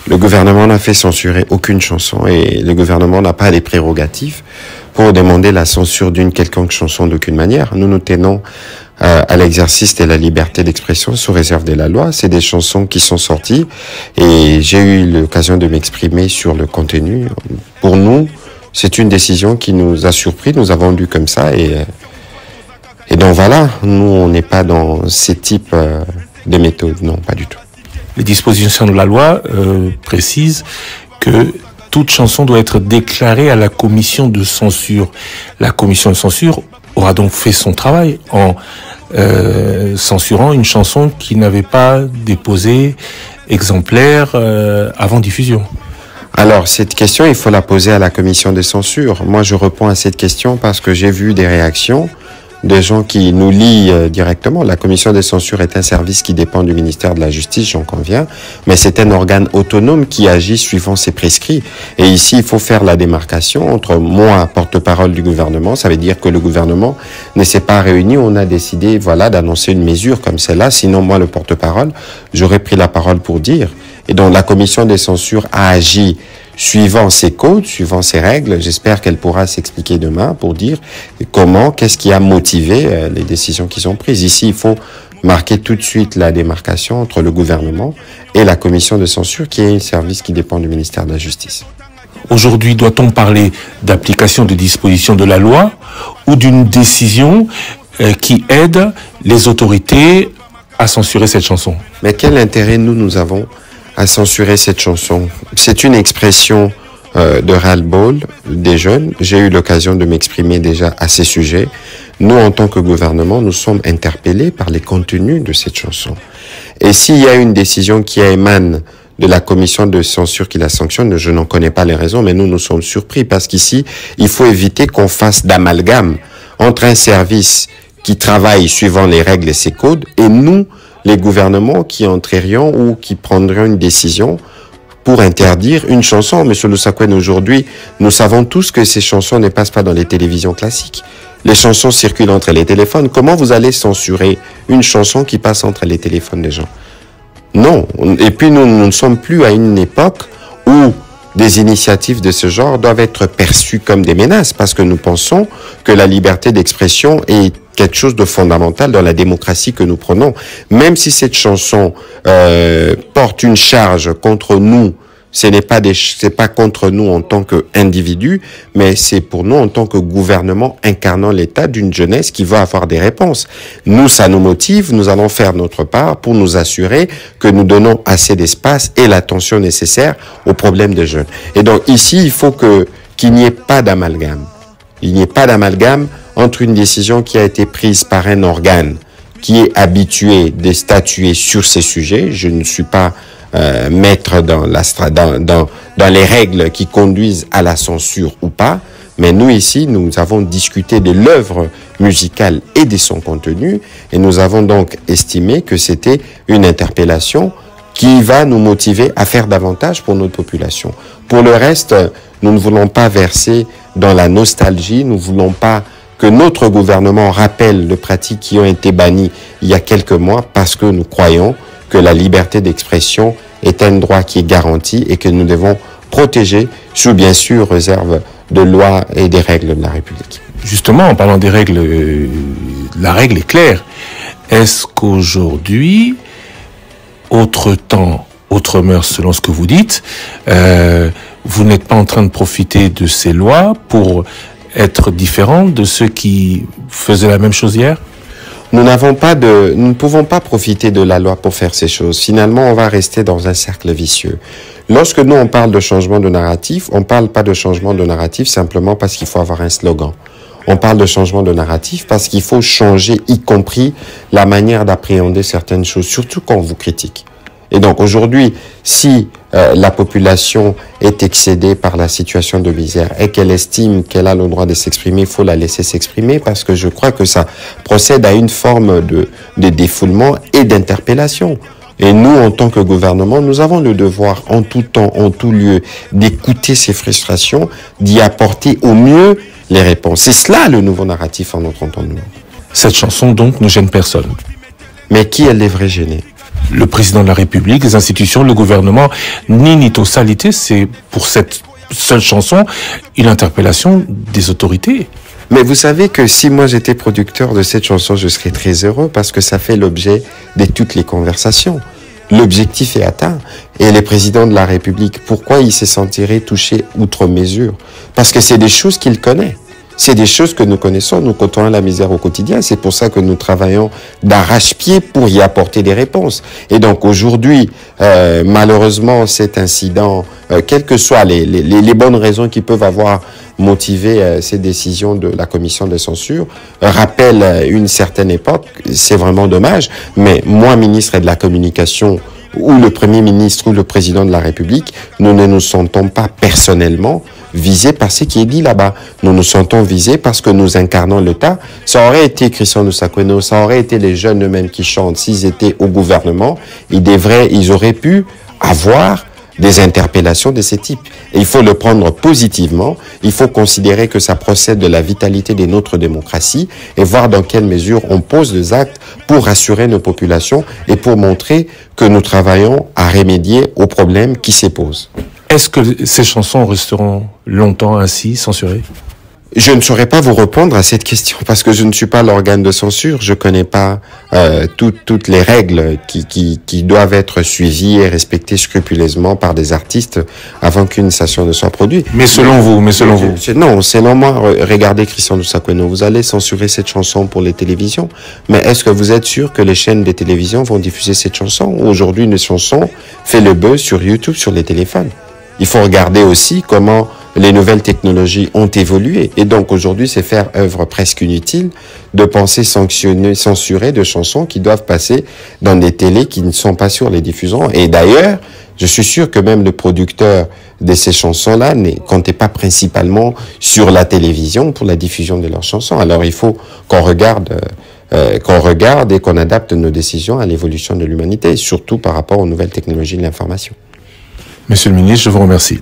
Le gouvernement n'a fait censurer aucune chanson et le gouvernement n'a pas les prérogatives pour demander la censure d'une quelconque chanson d'aucune manière. Nous nous tenons à l'exercice de la liberté d'expression sous réserve de la loi. C'est des chansons qui sont sorties et j'ai eu l'occasion de m'exprimer sur le contenu. Pour nous, c'est une décision qui nous a surpris. Nous avons lu comme ça et donc voilà, nous on n'est pas dans ce type de méthode, non, pas du tout. Les dispositions de la loi précisent que toute chanson doit être déclarée à la commission de censure. La commission de censure aura donc fait son travail en censurant une chanson qui n'avait pas déposé exemplaire avant diffusion. Alors, cette question, il faut la poser à la commission de censure. Moi, je réponds à cette question parce que j'ai vu des réactions des gens qui nous lient directement. La commission de censure est un service qui dépend du ministère de la Justice, j'en conviens, mais c'est un organe autonome qui agit suivant ses prescrits. Et ici, il faut faire la démarcation entre moi, porte-parole du gouvernement, ça veut dire que le gouvernement ne s'est pas réuni, on a décidé, voilà, d'annoncer une mesure comme celle-là, sinon moi, le porte-parole, j'aurais pris la parole pour dire. Et donc, la commission de censure a agi suivant ses codes, suivant ses règles. J'espère qu'elle pourra s'expliquer demain pour dire comment, qu'est-ce qui a motivé les décisions qui sont prises. Ici, il faut marquer tout de suite la démarcation entre le gouvernement et la commission de censure, qui est un service qui dépend du ministère de la Justice. Aujourd'hui, doit-on parler d'application des dispositions de la loi ou d'une décision qui aide les autorités à censurer cette chanson? Mais quel intérêt nous avons à censurer cette chanson? C'est une expression de ras-le-bol des jeunes. J'ai eu l'occasion de m'exprimer déjà à ces sujets. Nous, en tant que gouvernement, nous sommes interpellés par les contenus de cette chanson. Et s'il y a une décision qui émane de la commission de censure qui la sanctionne, je n'en connais pas les raisons, mais nous sommes surpris parce qu'ici, il faut éviter qu'on fasse d'amalgame entre un service qui travaille suivant les règles et ses codes et nous, les gouvernements qui entrerions ou qui prendrions une décision pour interdire une chanson. Monsieur Lusakwen, aujourd'hui, nous savons tous que ces chansons ne passent pas dans les télévisions classiques. Les chansons circulent entre les téléphones. Comment vous allez censurer une chanson qui passe entre les téléphones des gens? Non. Et puis nous ne sommes plus à une époque où des initiatives de ce genre doivent être perçues comme des menaces parce que nous pensons que la liberté d'expression est quelque chose de fondamental dans la démocratie que nous prenons. Même si cette chanson porte une charge contre nous, c'est pas contre nous en tant qu'individus, mais c'est pour nous en tant que gouvernement incarnant l'État d'une jeunesse qui va avoir des réponses. Nous, ça nous motive, nous allons faire notre part pour nous assurer que nous donnons assez d'espace et l'attention nécessaire aux problèmes des jeunes. Et donc ici, il faut qu'il n'y ait pas d'amalgame. Il n'y ait pas d'amalgame entre une décision qui a été prise par un organe qui est habitué de statuer sur ces sujets. Je ne suis pas maître dans les règles qui conduisent à la censure ou pas, mais nous ici, nous avons discuté de l'œuvre musicale et de son contenu, et nous avons donc estimé que c'était une interpellation qui va nous motiver à faire davantage pour notre population. Pour le reste, nous ne voulons pas verser dans la nostalgie, nous ne voulons pas que notre gouvernement rappelle les pratiques qui ont été bannies il y a quelques mois parce que nous croyons que la liberté d'expression est un droit qui est garanti et que nous devons protéger sous bien sûr réserve de lois et des règles de la République. Justement, en parlant des règles, la règle est claire. Est-ce qu'aujourd'hui, autre temps, autre mœurs selon ce que vous dites, vous n'êtes pas en train de profiter de ces lois pour être différent de ceux qui faisaient la même chose hier? Nous ne pouvons pas profiter de la loi pour faire ces choses. Finalement, on va rester dans un cercle vicieux. Lorsque nous, on parle de changement de narratif, on ne parle pas de changement de narratif simplement parce qu'il faut avoir un slogan. On parle de changement de narratif parce qu'il faut changer, y compris la manière d'appréhender certaines choses, surtout quand on vous critique. Et donc aujourd'hui, si la population est excédée par la situation de misère et qu'elle estime qu'elle a le droit de s'exprimer, il faut la laisser s'exprimer parce que je crois que ça procède à une forme de défoulement et d'interpellation. Et nous, en tant que gouvernement, nous avons le devoir en tout temps, en tout lieu, d'écouter ces frustrations, d'y apporter au mieux les réponses. C'est cela le nouveau narratif en notre entendement. Cette chanson donc ne gêne personne. Mais qui elle devrait gêner? le président de la République, les institutions, le gouvernement. Ninito Salité, c'est pour cette seule chanson une interpellation des autorités. Mais vous savez que si moi j'étais producteur de cette chanson, je serais très heureux parce que ça fait l'objet de toutes les conversations. L'objectif est atteint. Et le président de la République, pourquoi il se sentirait touché outre mesure? Parce que c'est des choses qu'il connaît. C'est des choses que nous connaissons, nous côtoyons la misère au quotidien. C'est pour ça que nous travaillons d'arrache-pied pour y apporter des réponses. Et donc aujourd'hui, malheureusement, cet incident, quelles que soient les bonnes raisons qui peuvent avoir motivé ces décisions de la commission de censure, rappelle une certaine époque. C'est vraiment dommage. Mais moi, ministre de la Communication, ou le Premier ministre ou le Président de la République, nous ne nous sentons pas personnellement visés par ce qui est dit là-bas. Nous nous sentons visés parce que nous incarnons l'État. Ça aurait été Christian Nussakweno, ça aurait été les jeunes eux-mêmes qui chantent. S'ils étaient au gouvernement, ils auraient pu avoir des interpellations de ce type. Et il faut le prendre positivement. Il faut considérer que ça procède de la vitalité de notre démocratie et voir dans quelle mesure on pose des actes pour rassurer nos populations et pour montrer que nous travaillons à remédier aux problèmes qui se posent. Est-ce que ces chansons resteront longtemps ainsi censurées? Je ne saurais pas vous répondre à cette question parce que je ne suis pas l'organe de censure. Je connais pas toutes les règles qui doivent être suivies et respectées scrupuleusement par des artistes avant qu'une sanction ne soit produite. Mais selon vous. Non, selon moi, regardez Christian Nussakweno, vous allez censurer cette chanson pour les télévisions. Mais est-ce que vous êtes sûr que les chaînes de télévision vont diffuser cette chanson? Aujourd'hui, une chanson fait le buzz sur YouTube, sur les téléphones. Il faut regarder aussi comment les nouvelles technologies ont évolué. Et donc aujourd'hui, c'est faire œuvre presque inutile de penser censurer de chansons qui doivent passer dans des télés qui ne sont pas sur les diffusants. Et d'ailleurs, je suis sûr que même le producteur de ces chansons-là ne comptait pas principalement sur la télévision pour la diffusion de leurs chansons. Alors il faut qu'on regarde et qu'on adapte nos décisions à l'évolution de l'humanité, surtout par rapport aux nouvelles technologies de l'information. Monsieur le ministre, je vous remercie.